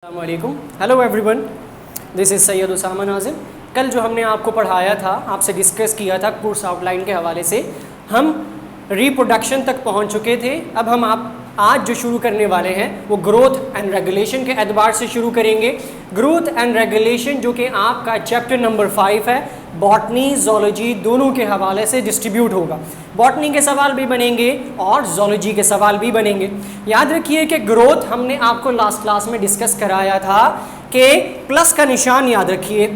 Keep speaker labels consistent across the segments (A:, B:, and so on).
A: अस्सलामुअलैकुम, hello everyone, this is Syed Usama Nazim. कल जो हमने आपको पढ़ाया था, आपसे डिस्कस किया था कोर्स आउटलाइन के हवाले से, हम रिप्रोडक्शन तक पहुंच चुके थे। अब हम आज जो शुरू करने वाले हैं वो ग्रोथ एंड रेगुलेशन के एतबार से शुरू करेंगे। ग्रोथ एंड रेगुलेशन जो कि आपका चैप्टर नंबर 5 है, बॉटनी ज़ूलॉजी दोनों के हवाले से डिस्ट्रीब्यूट होगा। बॉटनी के सवाल भी बनेंगे और ज़ूलॉजी के सवाल भी बनेंगे। याद रखिए कि ग्रोथ हमने आपको लास्ट क्लास में डिस्कस कराया था कि प्लस का निशान याद रखिए।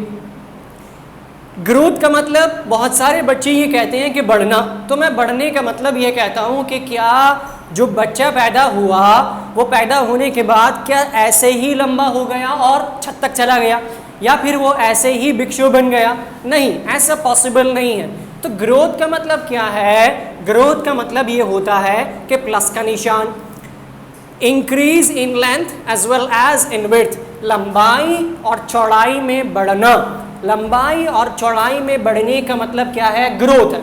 A: ग्रोथ का मतलब बहुत सारे बच्चे ये कहते हैं कि बढ़ना, तो मैं बढ़ने का मतलब ये कहता हूँ कि क्या जो बच्चा पैदा हुआ वो पैदा होने के बाद क्या ऐसे ही लंबा हो गया और छत तक चला गया, या फिर वो ऐसे ही भिक्षु बन गया? नहीं, ऐसा पॉसिबल नहीं है। तो ग्रोथ का मतलब क्या है? ग्रोथ का मतलब ये होता है कि प्लस का निशान, increase in length as well as in width, लंबाई और चौड़ाई में बढ़ना। लंबाई और चौड़ाई में बढ़ने का मतलब क्या है? ग्रोथ है।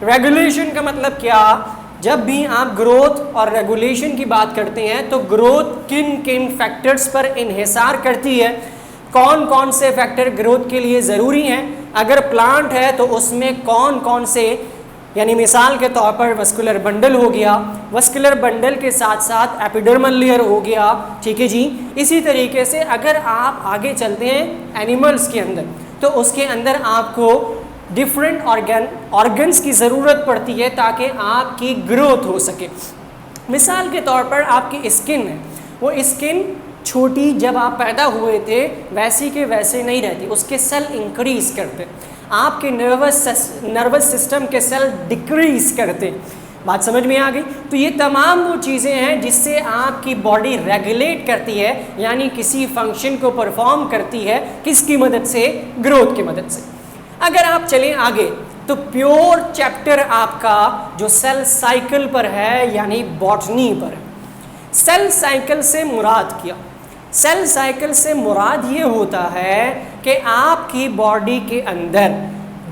A: रेगुलेशन का मतलब क्या? जब भी आप ग्रोथ और रेगुलेशन की बात करते हैं तो ग्रोथ किन किन फैक्टर्स पर इन्हिसार करती है, कौन कौन से फैक्टर ग्रोथ के लिए ज़रूरी हैं। अगर प्लांट है तो उसमें कौन कौन से, यानी मिसाल के तौर पर वस्कुलर बंडल हो गया, वस्कुलर बंडल के साथ साथ एपिडर्मल लेयर हो गया, ठीक है जी। इसी तरीके से अगर आप आगे चलते हैं एनिमल्स के अंदर, तो उसके अंदर आपको डिफरेंट ऑर्गन्स की ज़रूरत पड़ती है ताकि आपकी ग्रोथ हो सके। मिसाल के तौर पर आपकी स्किन है, वो स्किन छोटी जब आप पैदा हुए थे वैसी के वैसे नहीं रहती, उसके सेल इंक्रीज करते, आपके नर्वस सिस्टम के सेल डिक्रीज करते। बात समझ में आ गई? तो ये तमाम वो चीज़ें हैं जिससे आपकी बॉडी रेगुलेट करती है, यानी किसी फंक्शन को परफॉर्म करती है। किसकी मदद से? ग्रोथ की मदद से। अगर आप चलें आगे तो प्योर चैप्टर आपका जो सेल साइकिल पर है, यानी बॉटनी पर। सेल साइकिल से मुराद क्या? सेल साइकिल से मुराद ये होता है कि आपकी बॉडी के अंदर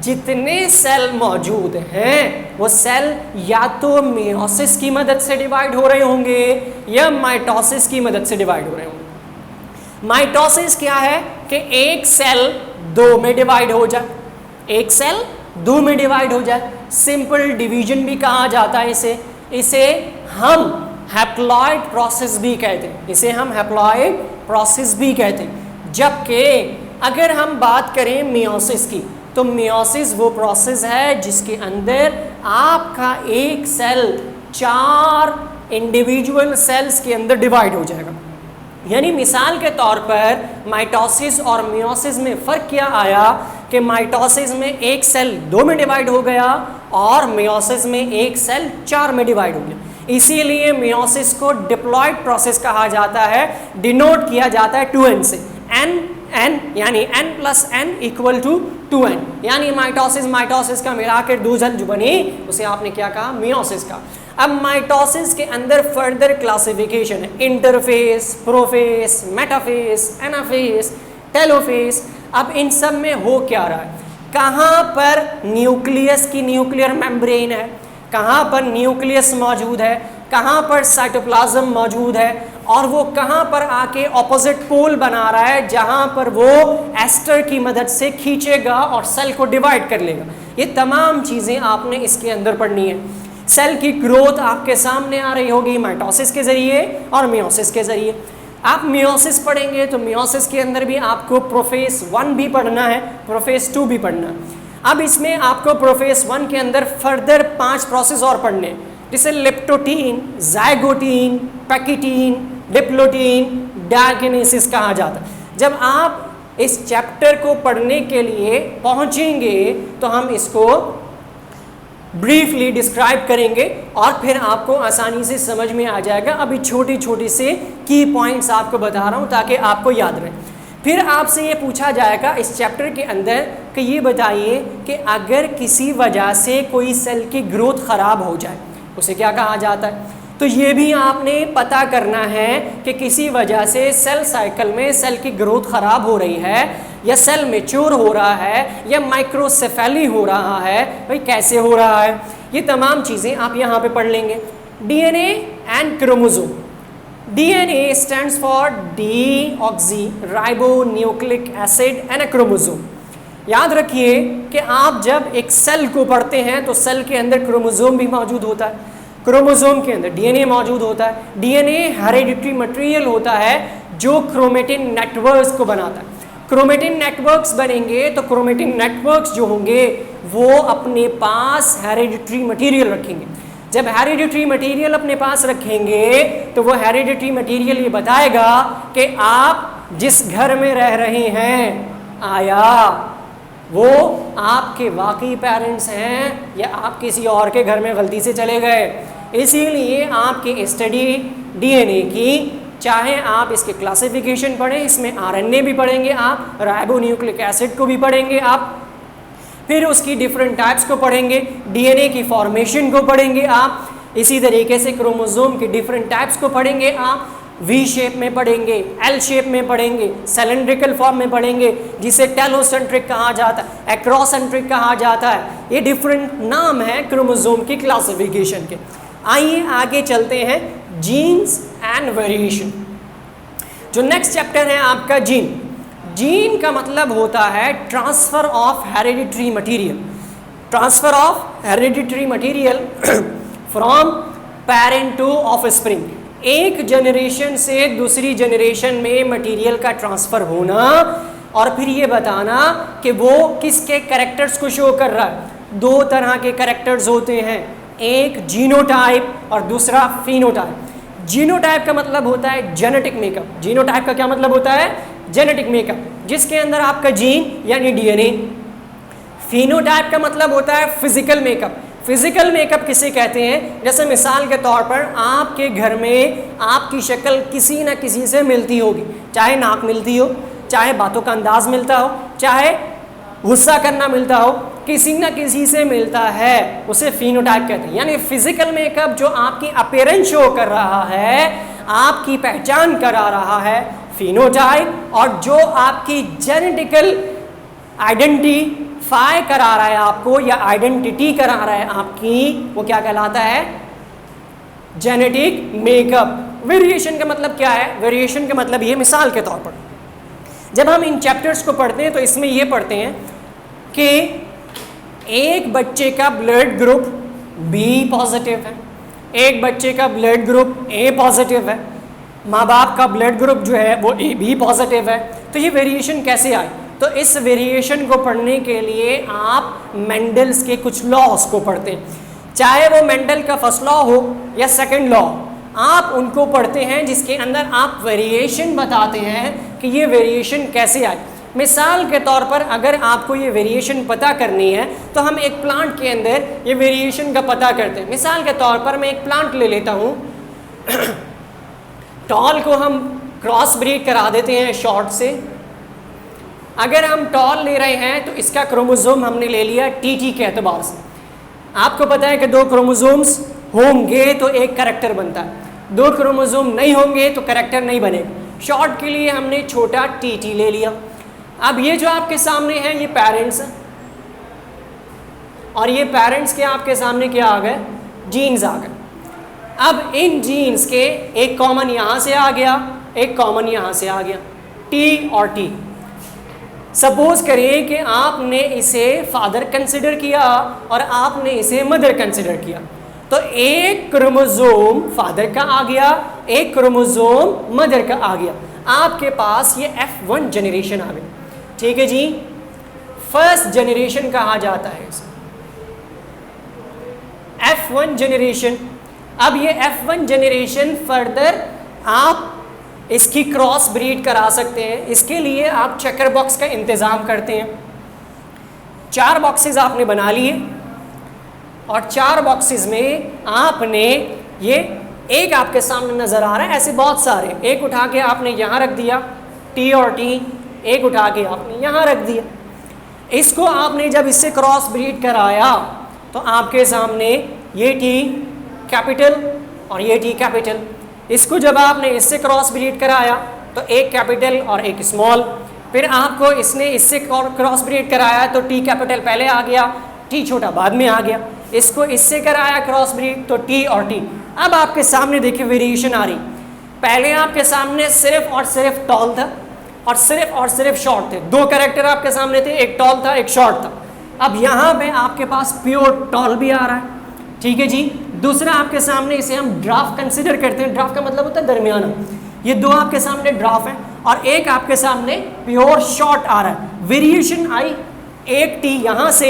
A: जितने सेल मौजूद हैं वो सेल या तो मियोसिस की मदद से डिवाइड हो रहे होंगे या माइटोसिस की मदद से डिवाइड हो रहे होंगे। माइटोसिस क्या है कि एक सेल दो में डिवाइड हो जाए, एक सेल दो में डिवाइड हो जाए, सिंपल डिवीजन भी कहा जाता है इसे हम हैप्लॉइड प्रोसेस भी कहते हैं, इसे हम हैप्लॉइड प्रोसेस भी कहते हैं। जबकि अगर हम बात करें मियोसिस की, तो मियोसिस वो प्रोसेस है जिसके अंदर आपका एक सेल 4 इंडिविजुअल सेल्स के अंदर डिवाइड हो जाएगा। यानी मिसाल के तौर पर माइटोसिस और मियोसिस में फ़र्क क्या आया कि माइटोसिस में एक सेल 2 में डिवाइड हो गया और मियोसिस में एक सेल 4 में डिवाइड हो गया। इसीलिए मियोसिस को डिप्लॉइड प्रोसेस कहा जाता है, डिनोट किया जाता है 2n से। n यानी n+n = 2n, यानी माइटोसिस का मिलाकर 2 सेल जो बनी उसे आपने क्या कहा? मियोसिस का। अब माइटोसिस के अंदर फर्दर क्लासिफिकेशन है, इंटरफेस, प्रोफेस, मेटाफेस, एनाफेस, टेलोफेस। अब इन सब में हो क्या रहा है? कहाँ पर न्यूक्लियस की न्यूक्लियर मेम्ब्रेन है, कहाँ पर न्यूक्लियस मौजूद है, कहाँ पर साइटोप्लाज्म मौजूद है, और वो कहाँ पर आके ऑपोजिट पोल बना रहा है जहाँ पर वो एस्टर की मदद से खींचेगा और सेल को डिवाइड कर लेगा। ये तमाम चीज़ें आपने इसके अंदर पढ़नी है। सेल की ग्रोथ आपके सामने आ रही होगी माइटोसिस के ज़रिए और मियोसिस के ज़रिए। आप मियोसिस पढ़ेंगे तो मियोसिस के अंदर भी आपको प्रोफेस 1 भी पढ़ना है, प्रोफेस 2 भी पढ़ना है। अब इसमें आपको प्रोफेस 1 के अंदर फर्दर 5 प्रोसेस और पढ़ने, जिसे लेप्टोटीन, जाइगोटीन, पैकिटीन, डिप्लोटीन, डायकिनेसिस कहा जाता है। जब आप इस चैप्टर को पढ़ने के लिए पहुंचेंगे तो हम इसको ब्रीफली डिस्क्राइब करेंगे और फिर आपको आसानी से समझ में आ जाएगा। अभी छोटी छोटी से की पॉइंट्स आपको बता रहा हूँ ताकि आपको याद रहे। फिर आपसे ये पूछा जाएगा इस चैप्टर के अंदर कि ये बताइए कि अगर किसी वजह से कोई सेल की ग्रोथ ख़राब हो जाए उसे क्या कहा जाता है। तो ये भी आपने पता करना है कि किसी वजह से सेल साइकिल में सेल की ग्रोथ ख़राब हो रही है, या सेल मैच्योर हो रहा है, या माइक्रोसेफेली हो रहा है, भाई कैसे हो रहा है, ये तमाम चीज़ें आप यहाँ पे पढ़ लेंगे। DNA and chromosome, DNA stands for deoxyribonucleic acid and a chromosome. याद रखिए कि आप जब एक सेल को पढ़ते हैं तो सेल के अंदर क्रोमोसोम भी मौजूद होता है, क्रोमोसोम के अंदर डीएनए मौजूद होता है। डीएनए हेरिडिटरी मटेरियल होता है जो क्रोमेटिन नेटवर्क्स को बनाता है। क्रोमेटिन नेटवर्क्स बनेंगे तो क्रोमेटिन नेटवर्क्स जो होंगे वो अपने पास हेरिडिटरी मटेरियल रखेंगे। जब हेरिडिटरी मटेरियल अपने पास रखेंगे तो वो हेरिडिटरी मटेरियल ये बताएगा कि आप जिस घर में रह रहे हैं आया वो आपके वाकई पेरेंट्स हैं या आप किसी और के घर में गलती से चले गए। इसीलिए आपकी स्टडी डीएनए की, चाहे आप इसके क्लासिफिकेशन पढ़ें, इसमें आरएनए भी पढ़ेंगे आप, राइबोन्यूक्लिक एसिड को भी पढ़ेंगे आप, फिर उसकी डिफरेंट टाइप्स को पढ़ेंगे, डीएनए की फॉर्मेशन को पढ़ेंगे आप, इसी तरीके से क्रोमोसोम की डिफरेंट टाइप्स को पढ़ेंगे आप, वी शेप में पढ़ेंगे, एल शेप में पढ़ेंगे, सिलेंड्रिकल फॉर्म में पढ़ेंगे जिसे टेलोसेंट्रिक कहा जाता है, एक्रोसेंट्रिक कहा जाता है। ये डिफरेंट नाम है क्रोमोसोम की क्लासिफिकेशन के। आइए आगे चलते हैं, जीन्स एंड वेरिएशन। जो नेक्स्ट चैप्टर है आपका जीन। जीन का मतलब होता है transfer of hereditary material, transfer of hereditary material from parent to offspring. एक जनरेशन से दूसरी जनरेशन में मटेरियल का ट्रांसफर होना और फिर ये बताना कि वो किसके कैरेक्टर्स को शो कर रहा है। दो तरह के कैरेक्टर्स होते हैं, एक जीनोटाइप और दूसरा फिनोटाइप। जीनोटाइप का मतलब होता है जेनेटिक मेकअप। जीनोटाइप का क्या मतलब होता है? जेनेटिक मेकअप, जिसके अंदर आपका जीन यानी डीएनए। फिनोटाइप का मतलब होता है फिजिकल मेकअप। फिजिकल मेकअप किसे कहते हैं? जैसे मिसाल के तौर पर आपके घर में आपकी शक्ल किसी न किसी से मिलती होगी, चाहे नाक मिलती हो, चाहे बातों का अंदाज मिलता हो, चाहे गुस्सा करना मिलता हो, किसी न किसी से मिलता है, उसे फिनोटाइप कहते हैं। यानी फिजिकल मेकअप जो आपकी अपीयरेंस शो कर रहा है, आपकी पहचान करा रहा है, फिनोटाइप। और जो आपकी जेनेटिकल आइडेंटिफाई करा रहा है आपको या आइडेंटिटी करा रहा है आपकी, वो क्या कहलाता है? Genetic makeup. वेरिएशन का मतलब क्या है? वेरिएशन का मतलब ये, मिसाल के तौर पर जब हम इन चैप्टर्स को पढ़ते हैं तो इसमें ये पढ़ते हैं कि एक बच्चे का ब्लड ग्रुप बी पॉजिटिव है, एक बच्चे का ब्लड ग्रुप ए पॉजिटिव है, माँ बाप का ब्लड ग्रुप जो है वो ए बी पॉजिटिव है। तो ये वेरिएशन कैसे आए? तो इस वेरिएशन को पढ़ने के लिए आप मेंडल्स के कुछ लॉस को पढ़ते हैं, चाहे वो मेंडल का फर्स्ट लॉ हो या सेकंड लॉ, आप उनको पढ़ते हैं जिसके अंदर आप वेरिएशन बताते हैं कि ये वेरिएशन कैसे आए। मिसाल के तौर पर अगर आपको ये वेरिएशन पता करनी है तो हम एक प्लांट के अंदर ये वेरिएशन का पता करते हैं। मिसाल के तौर पर मैं एक प्लांट ले लेता हूँ, टॉल को हम क्रॉस ब्रीड करा देते हैं शॉर्ट से। अगर हम टॉल ले रहे हैं तो इसका क्रोमोसोम हमने ले लिया टीटी के एतबार से। आपको पता है कि दो क्रोमोसोम्स होंगे तो एक कैरेक्टर बनता है, दो क्रोमोसोम नहीं होंगे तो कैरेक्टर नहीं बनेगा। शॉर्ट के लिए हमने छोटा टीटी ले लिया। अब ये जो आपके सामने है ये पेरेंट्स हैं, और ये पेरेंट्स के आपके सामने क्या आ गए? जीन्स आ गए। अब इन जीन्स के एक कॉमन यहाँ से आ गया, एक कॉमन यहाँ से आ गया, टी और टी। सपोज करिए कि आपने इसे फादर कंसिडर किया और आपने इसे मदर कंसिडर किया, तो एक क्रोमोसोम फादर का आ गया, एक क्रोमोसोम मदर का आ गया। आपके पास ये F1 जनरेशन आ गई। ठीक है जी, फर्स्ट जनरेशन कहा जाता है इसे, F1 जनरेशन। अब ये F1 जनरेशन फर्दर आप इसकी क्रॉस ब्रीड करा सकते हैं। इसके लिए आप चेकर बॉक्स का इंतज़ाम करते हैं। 4 बॉक्सेस आपने बना लिए और 4 बॉक्सेस में आपने ये एक आपके सामने नज़र आ रहा है, ऐसे बहुत सारे, एक उठा के आपने यहाँ रख दिया टी और टी, एक उठा के आपने यहाँ रख दिया। इसको आपने जब इससे क्रॉस ब्रीड कराया तो आपके सामने ये टी कैपिटल और ये टी कैपिटल। इसको जब आपने इससे क्रॉस ब्रीड कराया तो एक कैपिटल और एक स्मॉल। फिर आपको इसने इससे क्रॉस ब्रीड कराया तो टी कैपिटल पहले आ गया, टी छोटा बाद में आ गया। इसको इससे कराया क्रॉस ब्रीड तो टी और टी। अब आपके सामने देखिए वेरिएशन आ रही। पहले आपके सामने सिर्फ और सिर्फ टॉल था और सिर्फ शॉर्ट थे। दो कैरेक्टर आपके सामने थे, एक टॉल था एक शॉर्ट था। अब यहाँ पे आपके पास प्योर टॉल भी आ रहा है, ठीक है जी। दूसरा आपके सामने, इसे हम ड्राफ्ट कंसिडर करते हैं, ड्राफ्ट का मतलब होता है दरमियाना। ये दो आपके सामने ड्राफ्ट है और एक आपके सामने प्योर शॉर्ट आ रहा है। वेरिएशन आई, एक टी यहाँ से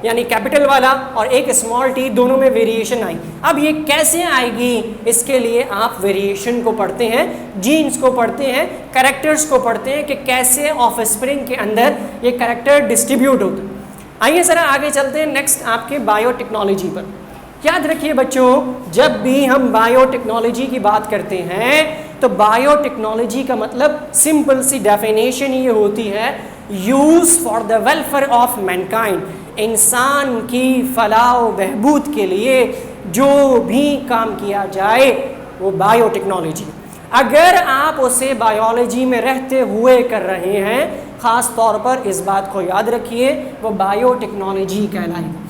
A: यानी कैपिटल वाला और एक स्मॉल टी, दोनों में वेरिएशन आई। अब ये कैसे आएगी, इसके लिए आप वेरिएशन को पढ़ते हैं, जीन्स को पढ़ते हैं, कैरेक्टर्स को पढ़ते हैं कि कैसे ऑफस्प्रिंग के अंदर ये कैरेक्टर डिस्ट्रीब्यूट होते हैं। आइए ज़रा आगे चलते हैं नेक्स्ट आपके बायोटेक्नोलॉजी पर। याद रखिए बच्चों, जब भी हम बायोटेक्नोलॉजी की बात करते हैं तो बायोटेक्नोलॉजी का मतलब सिंपल सी डेफिनेशन ये होती है, use for the welfare of Mankind, इंसान की फलाह बहबूद के लिए जो भी काम किया जाए वो बायोटेक्नोलॉजी। अगर आप उसे बायोलॉजी में रहते हुए कर रहे हैं, ख़ास तौर पर इस बात को याद रखिए, वो बायोटेक्नोलॉजी कहलाएगी।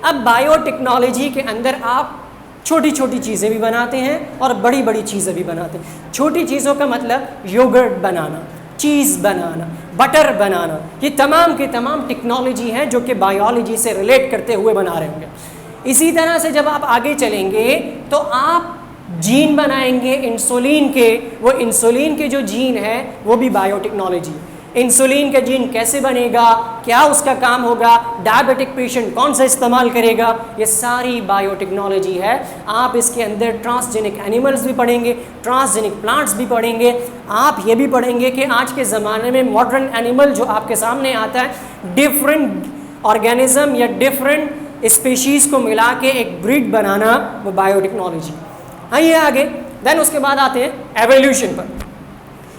A: अब बायोटेक्नोलॉजी के अंदर आप छोटी छोटी चीज़ें भी बनाते हैं और बड़ी बड़ी चीज़ें भी बनाते हैं। छोटी चीज़ों का मतलब योगर्ट बनाना, चीज़ बनाना, बटर बनाना, ये तमाम की तमाम टेक्नोलॉजी है जो कि बायोलॉजी से रिलेट करते हुए बना रहे होंगे। इसी तरह से जब आप आगे चलेंगे तो आप जीन बनाएंगे इंसुलिन के, वो इंसुलिन के जो जीन है वो भी बायोटेक्नोलॉजी। इंसुलिन का जीन कैसे बनेगा, क्या उसका काम होगा, डायबिटिक पेशेंट कौन सा इस्तेमाल करेगा, ये सारी बायोटेक्नोलॉजी है। आप इसके अंदर ट्रांसजेनिक एनिमल्स भी पढ़ेंगे, ट्रांसजेनिक प्लांट्स भी पढ़ेंगे। आप ये भी पढ़ेंगे कि आज के ज़माने में मॉडर्न एनिमल जो आपके सामने आता है, डिफरेंट ऑर्गेनिज्म या डिफरेंट स्पीशीज़ को मिला के एक ब्रीड बनाना, वो बायोटेक्नोलॉजी। आइए आगे, देन उसके बाद आते हैं एवोल्यूशन पर।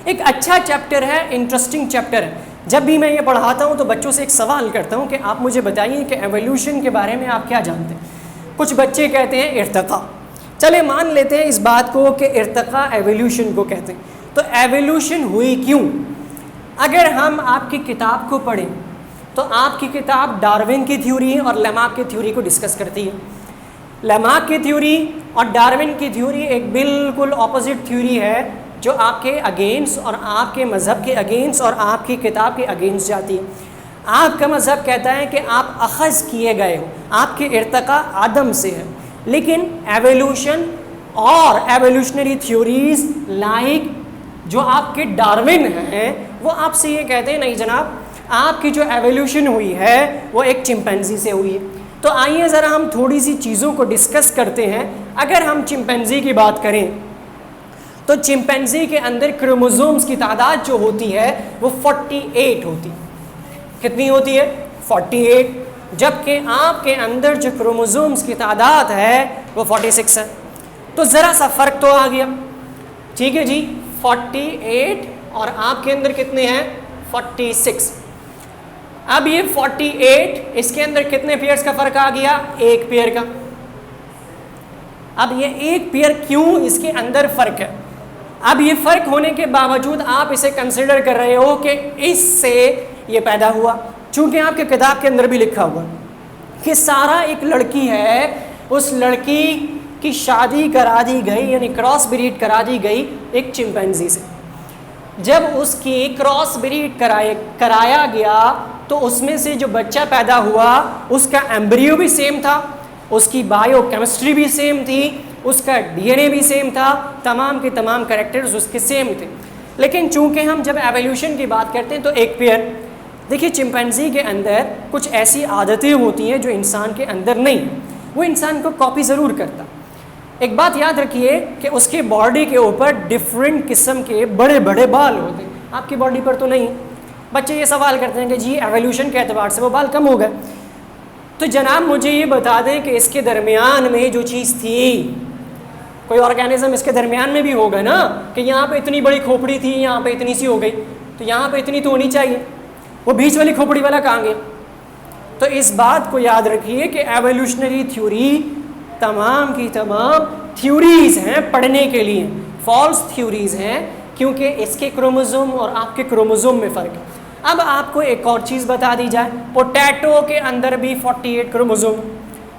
A: एक अच्छा चैप्टर है, इंटरेस्टिंग चैप्टर है। जब भी मैं ये पढ़ाता हूँ तो बच्चों से एक सवाल करता हूँ कि आप मुझे बताइए कि एवोल्यूशन के बारे में आप क्या जानते हैं। कुछ बच्चे कहते हैं इर्तिका। चले मान लेते हैं इस बात को कि इर्तिका एवोल्यूशन को कहते हैं। तो एवोल्यूशन हुई क्यों? अगर हम आपकी किताब को पढ़ें तो आपकी किताब डार्विन की थ्योरी और लेमार्क की थ्योरी को डिस्कस करती है। लेमार्क की थ्योरी और डार्विन की थ्योरी एक बिल्कुल ऑपोजिट थ्योरी है जो आपके अगेंस्ट और आपके मज़हब के अगेंस्ट और आपकी किताब के अगेंस्ट जाती है। आपका मज़हब कहता है कि आप अख़ज़ किए गए हो, आपके इर्तिका आदम से है, लेकिन एवोल्यूशन और एवोल्यूशनरी थ्योरीज़ लाइक जो आपके डार्विन हैं वो आपसे ये कहते हैं नहीं जनाब, आपकी जो एवोल्यूशन हुई है वो एक चिंपैंजी से हुई है। तो आइए ज़रा हम थोड़ी सी चीज़ों को डिस्कस करते हैं। अगर हम चिंपैंजी की बात करें तो चिंपैंजी के अंदर क्रोमोसोम्स की तादाद जो होती है वो 48 होती है। कितनी होती है? 48। जबकि आपके अंदर जो क्रोमोसोम्स की तादाद है वो 46 है। तो ज़रा सा फ़र्क तो आ गया, ठीक है जी। 48 और आपके अंदर कितने हैं? 46। अब ये 48, इसके अंदर कितने पेयर्स का फ़र्क आ गया? एक पेयर का। अब ये एक पेयर क्यों इसके अंदर फ़र्क है? अब ये फ़र्क होने के बावजूद आप इसे कंसिडर कर रहे हो कि इससे ये पैदा हुआ, चूँकि आपके किताब के अंदर भी लिखा हुआ कि सारा एक लड़की है, उस लड़की की शादी करा दी गई यानी क्रॉस ब्रीड करा दी गई एक चिंपैंजी से। जब उसकी क्रॉस ब्रीड कराया गया तो उसमें से जो बच्चा पैदा हुआ उसका एम्ब्रियो भी सेम था, उसकी बायोकेमिस्ट्री भी सेम थी, उसका डीएनए भी सेम था, तमाम के तमाम कैरेक्टर्स उसके सेम थे। लेकिन चूंकि हम जब एवोल्यूशन की बात करते हैं तो एक पेयर, देखिए चिंपैंजी के अंदर कुछ ऐसी आदतें होती हैं जो इंसान के अंदर नहीं, वो इंसान को कॉपी ज़रूर करता। एक बात याद रखिए कि उसके बॉडी के ऊपर डिफरेंट किस्म के बड़े बड़े बाल होते हैं, आपकी बॉडी पर तो नहीं। बच्चे ये सवाल करते हैं कि जी एवोल्यूशन के एतबार से वो बाल कम हो गए, तो जनाब मुझे ये बता दें कि इसके दरमियान में जो चीज़ थी, कोई ऑर्गेनिज्म इसके दरमियान में भी होगा ना, कि यहाँ पे इतनी बड़ी खोपड़ी थी, यहाँ पे इतनी सी हो गई, तो यहाँ पे इतनी तो होनी चाहिए, वो बीच वाली खोपड़ी वाला कहाँ गया? तो इस बात को याद रखिए कि एवोल्यूशनरी थ्योरी तमाम की तमाम थ्योरीज़ हैं पढ़ने के लिए, फॉल्स थ्योरीज़ हैं, क्योंकि इसके क्रोमोसोम और आपके क्रोमोसोम में फ़र्क है। अब आपको एक और चीज़ बता दी जाए, पोटैटो के अंदर भी 48 क्रोमोसोम,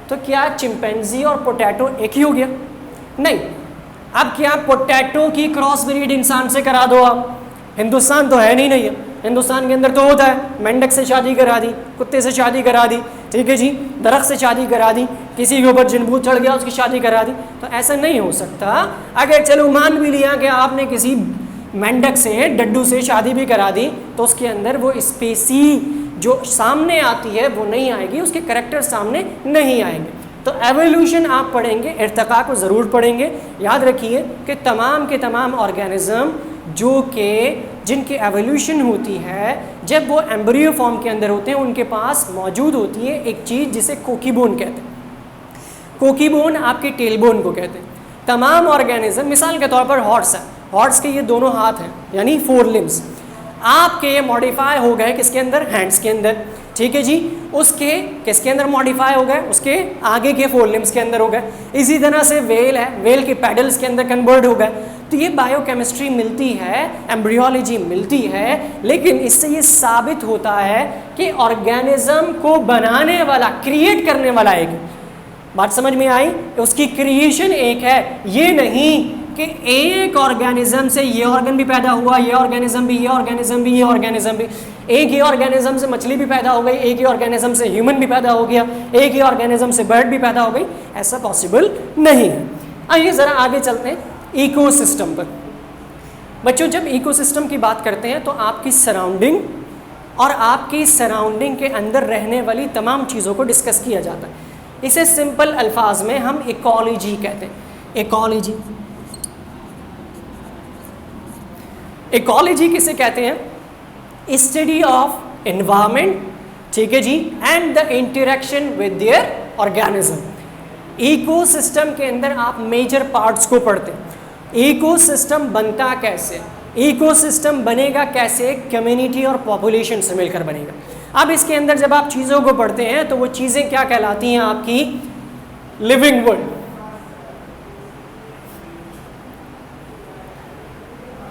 A: तो क्या चिंपैंजी और पोटैटो एक ही हो गया? नहीं, अब क्या पोटैटो की क्रॉस ब्रीड इंसान से करा दो आप, हिंदुस्तान तो है नहीं है, हिंदुस्तान के अंदर तो होता है, मेंढक से शादी करा दी, कुत्ते से शादी करा दी, ठीक है जी, दरख्त से शादी करा दी, किसी के ऊपर जिनभूत चढ़ गया उसकी शादी करा दी। तो ऐसा नहीं हो सकता। अगर चलो मान भी लिया कि आपने किसी मेंढक से, डड्डू से शादी भी करा दी, तो उसके अंदर वो स्पेसी जो सामने आती है वो नहीं आएगी, उसके करैक्टर सामने नहीं आएंगे। तो एवोल्यूशन आप पढ़ेंगे, इर्तिका को ज़रूर पढ़ेंगे। याद रखिए कि तमाम के तमाम ऑर्गेनिज्म जो कि जिनकी एवोल्यूशन होती है, जब वो एम्ब्रियो फॉर्म के अंदर होते हैं, उनके पास मौजूद होती है एक चीज़ जिसे कोकीबोन कहते हैं। कोकीबोन आपके टेलबोन को कहते हैं। तमाम ऑर्गेनिज्म, मिसाल के तौर पर हॉर्स है, हॉर्स के ये दोनों हाथ हैं यानी 4 लिम्स, आपके ये मॉडिफाई हो गए किसके अंदर, हैंड्स के अंदर, ठीक है जी। उसके किसके अंदर मॉडिफाई हो गए, उसके आगे के 4 लिम्स के अंदर हो गए। इसी तरह से वेल है, वेल के पैडल्स के अंदर कन्वर्ट हो गए। तो ये बायोकेमिस्ट्री मिलती है, एम्ब्रियोलॉजी मिलती है, लेकिन इससे ये साबित होता है कि ऑर्गेनिज्म को बनाने वाला, क्रिएट करने वाला एक, बात समझ में आई, उसकी क्रिएशन एक है। ये नहीं कि एक ऑर्गेनिज्म से ये ऑर्गन भी पैदा हुआ, ये ऑर्गेनिज्म भी, ये ऑर्गेनिज्म भी, ये ऑर्गेनिज्म भी, एक ही ऑर्गेनिज्म से मछली भी पैदा हो गई, एक ही ऑर्गेनिज्म से ह्यूमन भी पैदा हो गया, एक ही ऑर्गेनिज्म से बर्ड भी पैदा हो गई, ऐसा पॉसिबल नहीं है। आइए ज़रा आगे चलते हैं इकोसिस्टम पर। बच्चों, जब इकोसिस्टम की बात करते हैं तो आपकी सराउंडिंग और आपकी सराउंडिंग के अंदर रहने वाली तमाम चीज़ों को डिस्कस किया जाता है। इसे सिंपल अल्फाज में हम इकोलॉजी कहते हैं। इकोलॉजी, इकोलॉजी किसे कहते हैं, स्टडी ऑफ एनवायरनमेंट, ठीक है जी, and the interaction with their organism. Ecosystem के अंदर आप मेजर पार्ट्स को पढ़ते हैं। इकोसिस्टम बनता कैसे, इकोसिस्टम बनेगा कैसे, कम्युनिटी और पॉपुलेशन से मिलकर बनेगा। अब इसके अंदर जब आप चीज़ों को पढ़ते हैं तो वो चीज़ें क्या कहलाती हैं, आपकी लिविंग वर्ल्ड।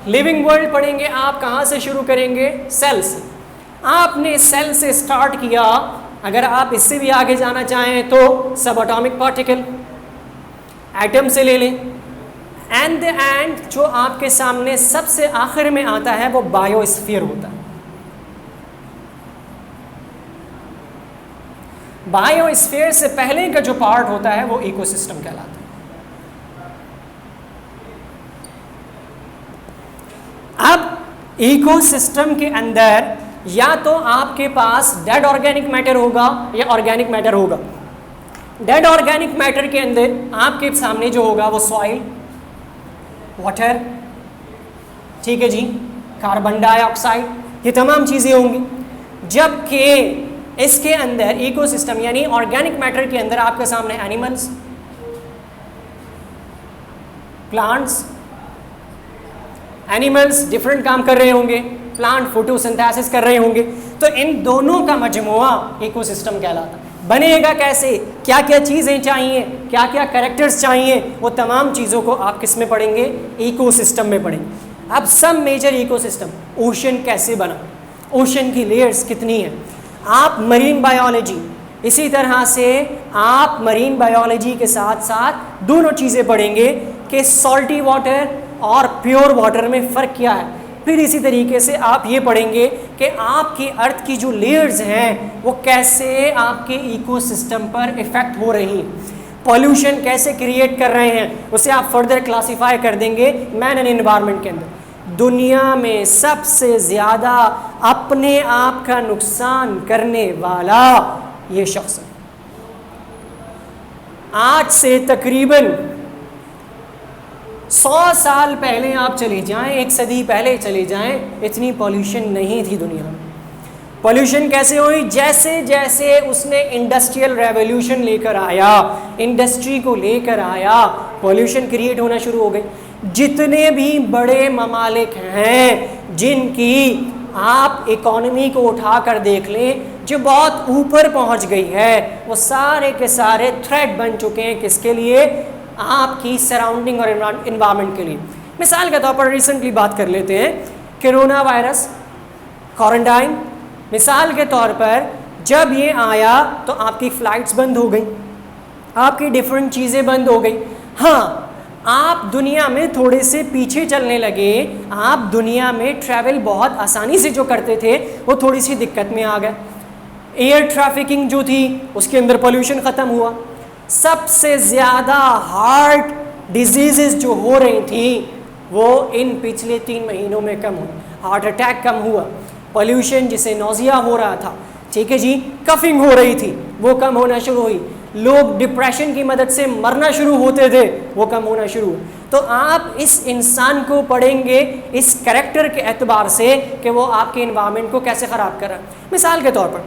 A: लिविंग वर्ल्ड पढ़ेंगे आप, कहाँ से शुरू करेंगे, सेल से। आपने सेल से स्टार्ट किया, अगर आप इससे भी आगे जाना चाहें तो सब एटॉमिक पार्टिकल, एटम से ले लें, एंड द एंड जो आपके सामने सबसे आखिर में आता है वो बायोस्फीयर होता है। बायोस्फीयर से पहले का जो पार्ट होता है वो इकोसिस्टम कहलाता है। अब इकोसिस्टम के अंदर या तो आपके पास डेड ऑर्गेनिक मैटर होगा या ऑर्गेनिक मैटर होगा। डेड ऑर्गेनिक मैटर के अंदर आपके सामने जो होगा वो सॉइल, वाटर, ठीक है जी, कार्बन डाइऑक्साइड, ये तमाम चीज़ें होंगी। जबकि इसके अंदर इकोसिस्टम यानी ऑर्गेनिक मैटर के अंदर आपके सामने एनिमल्स, प्लांट्स, एनिमल्स डिफरेंट काम कर रहे होंगे, प्लांट फोटोसिंथेसिस कर रहे होंगे। तो इन दोनों का मजमुआ इकोसिस्टम कहलाता है। बनेगा कैसे, क्या क्या चीज़ें चाहिए, क्या क्या कैरेक्टर्स चाहिए, वो तमाम चीज़ों को आप किस में पढ़ेंगे, इकोसिस्टम में पढ़ेंगे। अब सब मेजर इकोसिस्टम, ओशन कैसे बना, ओशन की लेयर्स कितनी है, आप मरीन बायोलॉजी, इसी तरह से आप मरीन बायोलॉजी के साथ साथ दोनों चीज़ें पढ़ेंगे कि सॉल्टी वाटर और प्योर वाटर में फ़र्क क्या है। फिर इसी तरीके से आप ये पढ़ेंगे कि आपकी अर्थ की जो लेयर्स हैं वो कैसे आपके इकोसिस्टम पर इफ़ेक्ट हो रही हैं, पॉल्यूशन कैसे क्रिएट कर रहे हैं, उसे आप फर्दर क्लासीफाई कर देंगे मैन एंड एनवायरनमेंट के अंदर। दुनिया में सबसे ज़्यादा अपने आप का नुकसान करने वाला ये शख्स है। आज से तकरीबन 100 साल पहले आप चले जाएं, 1 सदी पहले चले जाएं, इतनी पॉल्यूशन नहीं थी दुनिया में। पॉल्यूशन कैसे हुई, जैसे जैसे उसने इंडस्ट्रियल रेवोल्यूशन लेकर आया, इंडस्ट्री को लेकर आया, पॉल्यूशन क्रिएट होना शुरू हो गई। जितने भी बड़े ममालिक हैं जिनकी आप इकोनॉमी को उठा कर देख लें जो बहुत ऊपर पहुंच गई है, वो सारे के सारे थ्रेट बन चुके हैं किसके लिए, आपकी सराउंडिंग और इन्वायरमेंट के लिए। मिसाल के तौर पर रिसेंटली बात कर लेते हैं, कोरोना वायरस, क्वारंटाइन। मिसाल के तौर पर जब ये आया तो आपकी फ़्लाइट्स बंद हो गई, आपकी डिफरेंट चीज़ें बंद हो गई। हाँ, आप दुनिया में थोड़े से पीछे चलने लगे, आप दुनिया में ट्रैवल बहुत आसानी से जो करते थे वो थोड़ी सी दिक्कत में आ गए। एयर ट्रैफिकिंग जो थी उसके अंदर पोल्यूशन ख़त्म हुआ, सबसे ज़्यादा हार्ट डिजीज़ जो हो रही थी वो इन पिछले 3 महीनों में कम हुआ। हार्ट अटैक कम हुआ, पोल्यूशन जिसे नौजिया हो रहा था, ठीक है जी, कफिंग हो रही थी, वो कम होना शुरू हुई। लोग डिप्रेशन की मदद से मरना शुरू होते थे, वो कम होना शुरू हुआ। तो आप इस इंसान को पढ़ेंगे इस कैरेक्टर के एतबार से कि वो आपके इन्वायरमेंट को कैसे ख़राब कर रहा है। मिसाल के तौर पर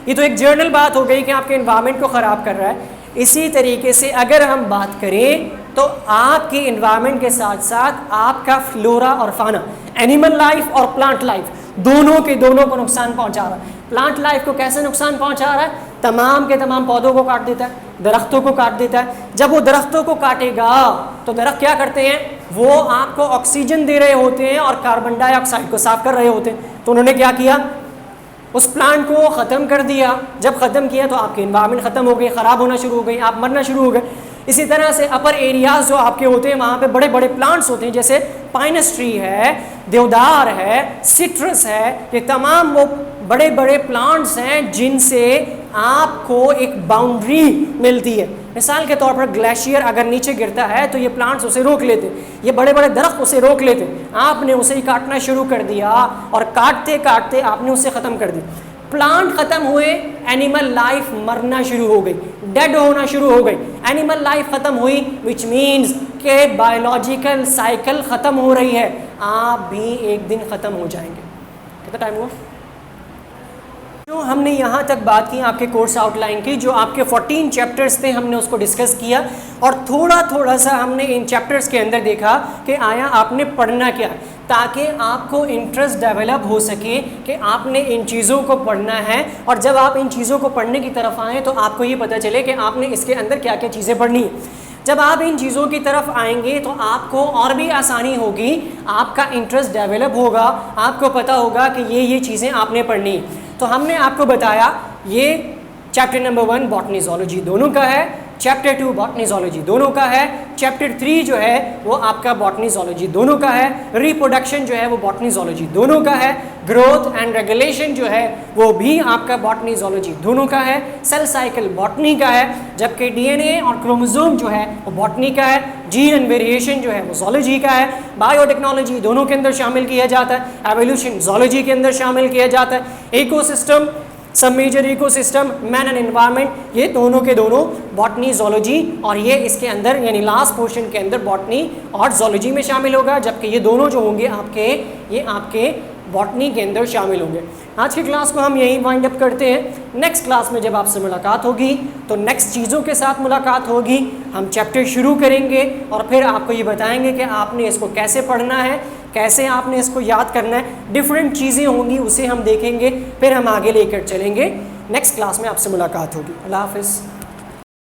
A: ये तो एक जर्नल बात हो गई कि आपके इन्वायरमेंट को ख़राब कर रहा है। इसी तरीके से अगर हम बात करें तो आपके इन्वायरमेंट के साथ साथ आपका फ्लोरा और फाना, एनिमल लाइफ और प्लांट लाइफ, दोनों के दोनों को नुकसान पहुंचा रहा है। प्लांट लाइफ को कैसे नुकसान पहुंचा रहा है? तमाम के तमाम पौधों को काट देता है, दरख्तों को काट देता है। जब वो दरख्तों को काटेगा तो दरख्त क्या करते हैं? वो आपको ऑक्सीजन दे रहे होते हैं और कार्बन डाइऑक्साइड को साफ कर रहे होते हैं। तो उन्होंने क्या किया? उस प्लांट को ख़त्म कर दिया। जब ख़त्म किया तो आपके इन्वायरमेंट ख़त्म हो गई, ख़राब होना शुरू हो गई, आप मरना शुरू हो गए। इसी तरह से अपर एरियाज़ जो आपके होते हैं वहाँ पे बड़े बड़े प्लांट्स होते हैं, जैसे पाइनस ट्री है, देवदार है, सिट्रस है, ये तमाम वो बड़े बड़े प्लांट्स हैं जिनसे आपको एक बाउंड्री मिलती है। मिसाल के तौर पर ग्लेशियर अगर नीचे गिरता है तो ये प्लांट्स उसे रोक लेते, ये बड़े बड़े दरख्त उसे रोक लेते। आपने उसे ही काटना शुरू कर दिया और काटते काटते आपने उसे ख़त्म कर दिया। प्लांट ख़त्म हुए, एनिमल लाइफ मरना शुरू हो गई, डेड होना शुरू हो गई। एनिमल लाइफ ख़त्म हुई विच मीन्स के बायोलॉजिकल साइकिल ख़त्म हो रही है। आप भी एक दिन ख़त्म हो जाएंगे। कितना टाइम हुआ? जो हमने यहाँ तक बात की आपके कोर्स आउटलाइन की, जो आपके 14 चैप्टर्स थे हमने उसको डिस्कस किया और थोड़ा थोड़ा सा हमने इन चैप्टर्स के अंदर देखा कि आया आपने पढ़ना क्या, ताकि आपको इंटरेस्ट डेवलप हो सके कि आपने इन चीज़ों को पढ़ना है। और जब आप इन चीज़ों को पढ़ने की तरफ आएँ तो आपको ये पता चले कि आपने इसके अंदर क्या क्या चीज़ें पढ़नी है। जब आप इन चीज़ों की तरफ आएंगे तो आपको और भी आसानी होगी, आपका इंटरेस्ट डेवलप होगा, आपको पता होगा कि ये चीज़ें आपने पढ़नी है। तो हमने आपको बताया ये चैप्टर नंबर 1 बॉटनी ज़ूलॉजी दोनों का है, चैप्टर 2 बॉटनी ज़ूलॉजी दोनों का है, चैप्टर 3 जो है वो आपका बॉटनी ज़ूलॉजी दोनों का है, रिप्रोडक्शन जो है वो बॉटनी ज़ूलॉजी दोनों का है, ग्रोथ एंड रेगुलेशन जो है वो भी आपका बॉटनी ज़ूलॉजी दोनों का है, सेल साइकिल बॉटनी का है, जबकि डीएनए और क्रोमोसोम जो है वो बॉटनी का है, जीन एंड वेरिएशन जो है वो ज़ूलॉजी का है, बायोटेक्नोलॉजी दोनों के अंदर शामिल किया जाता है, एवोल्यूशन ज़ूलॉजी के अंदर शामिल किया जाता है, इकोसिस्टम, सब major ecosystem, man and environment, ये दोनों के दोनों बॉटनी ज़ूलॉजी, और ये इसके अंदर यानी लास्ट पोर्शन के अंदर बॉटनी और ज़ूलॉजी में शामिल होगा, जबकि ये दोनों जो होंगे ये आपके बॉटनी के अंदर शामिल होंगे। आज की क्लास को हम यहीं वाइंड अप करते हैं। नेक्स्ट क्लास में जब आपसे मुलाकात होगी तो नेक्स्ट चीज़ों के साथ मुलाकात होगी, हम चैप्टर शुरू करेंगे और फिर आपको ये बताएंगे कि आपने इसको कैसे पढ़ना है, कैसे आपने इसको याद करना है, डिफरेंट चीज़ें होंगी उसे हम देखेंगे, फिर हम आगे लेकर चलेंगे। नेक्स्ट क्लास में आपसे मुलाकात होगी। अल्लाह हाफ़िज़।